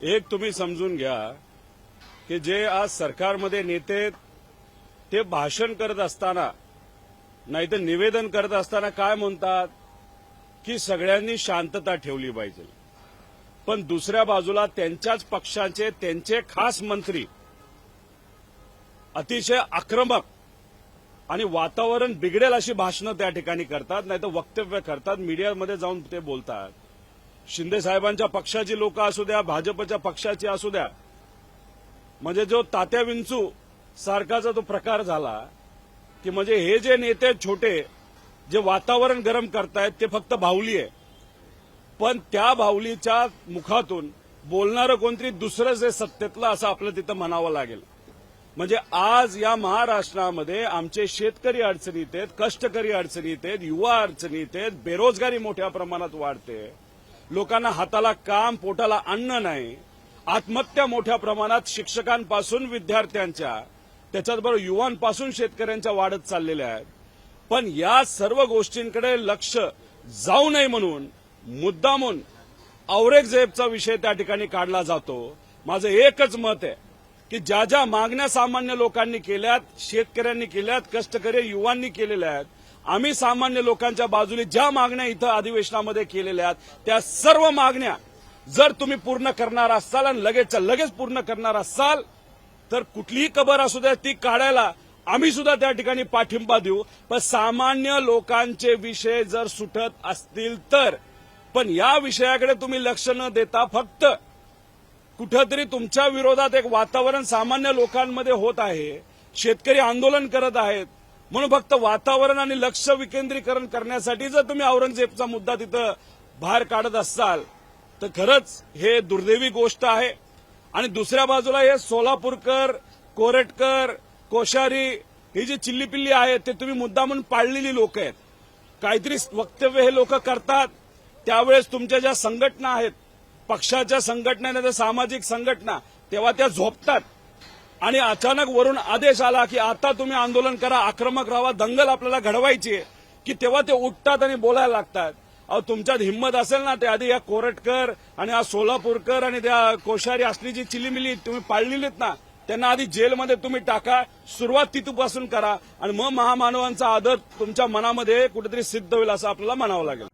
एक तुम्ही समजून घ्या की जे आज सरकारमध्ये नेते ते भाषण करत असताना नाहीतर निवेदन करत असताना काय म्हणतात की सगळ्यांनी शांतता ठेवली पाहिजे, पण दुसऱ्या बाजूला त्यांच्याच पक्षाचे त्यांचे खास मंत्री अतिशय आक्रमक आणि वातावरण बिघडेल अशी भाषणं त्या ठिकाणी करतात, नाहीतर वक्तव्य करतात, मीडियामध्ये जाऊन ते बोलतात. शिंदे साहेबांच्या पक्षाची लोक असू द्या, भाजपच्या पक्षाची असू द्या, म्हणजे जो तात्या विंचू सारखाचा तो प्रकार झाला की म्हणजे हे जे नेते छोटे जे वातावरण गरम करतायत ते फक्त बाहुली आहे, पण त्या बाहुलीच्या मुखातून बोलणारं कोणतरी दुसरंच आहे सत्तेतलं असं आपलं तिथं म्हणावं लागेल. म्हणजे आज या महाराष्ट्रामध्ये आमचे शेतकरी अडचणीत आहेत, कष्टकरी अडचणीत आहेत, युवा अडचणीत आहेत, बेरोजगारी मोठ्या प्रमाणात वाढते, लोकांना हाताला काम पोटाला अन्न नाही, आत्महत्या मोठ्या प्रमाणात शिक्षकांपासून विद्यार्थ्यांच्या त्याच्याबरोबर युवांपासून शेतकऱ्यांच्या वाढत चाललेल्या आहेत. पण या सर्व गोष्टींकडे लक्ष जाऊ नये म्हणून मुद्दामून औरंगजेबचा विषय त्या ठिकाणी काढला जातो. माझं एकच मत आहे की ज्या ज्या मागण्या सामान्य लोकांनी केल्यात, शेतकऱ्यांनी केल्यात, कष्टकरी युवांनी केलेल्या आहेत, आम्ही सामान्य लोकांच्या बाजूने ज्या मागण्या इथं अधिवेशनामध्ये केलेल्या आहेत त्या सर्व मागण्या जर तुम्ही पूर्ण करणार असाल आणि लगेच पूर्ण करणार असाल तर कुठलीही कबर असू द्या ती काढायला आम्ही सुद्धा त्या ठिकाणी पाठिंबा देऊ. पण सामान्य लोकांचे विषय जर सुटत असतील तर, पण या विषयाकडे तुम्ही लक्ष न देता फक्त कुठंतरी तुमच्या विरोधात एक वातावरण सामान्य लोकांमध्ये होत आहे, शेतकरी आंदोलन करत आहेत म्हणून फक्त वातावरण आणि लक्ष विकेंद्रीकरण करण्यासाठी जर तुम्ही औरंगजेबचा मुद्दा तिथं बाहेर काढत असाल तर खरंच हे दुर्दैवी गोष्ट आहे. आणि दुसऱ्या बाजूला हे सोलापूरकर, कोरटकर, कोश्यारी ही जी चिल्लीपिल्ली आहेत ते तुम्ही मुद्दा म्हणून पाळलेली लोक आहेत. काहीतरी वक्तव्य हे लोक करतात त्यावेळेस तुमच्या ज्या संघटना आहेत, पक्षाच्या संघटना नाही तर सामाजिक संघटना, तेव्हा त्या झोपतात आणि अचानक वरून आदेश आला की आता तुम्ही आंदोलन करा, आक्रमक राहा, दंगल आपल्याला घडवायची आहे, की तेव्हा ते उठतात आणि बोलायला लागतात. अहो तुमच्यात हिंमत असेल ना ते आधी या कोरटकर आणि हा सोलापूरकर आणि त्या कोश्यारी असली जी चिलीमिली तुम्ही पाळलेलीत ना त्यांना आधी जेलमध्ये तुम्ही टाका, सुरुवात तिथपासून करा आणि मग महामानवांचा आदर तुमच्या मनामध्ये कुठेतरी सिद्ध होईल असं आपल्याला म्हणावं लागेल.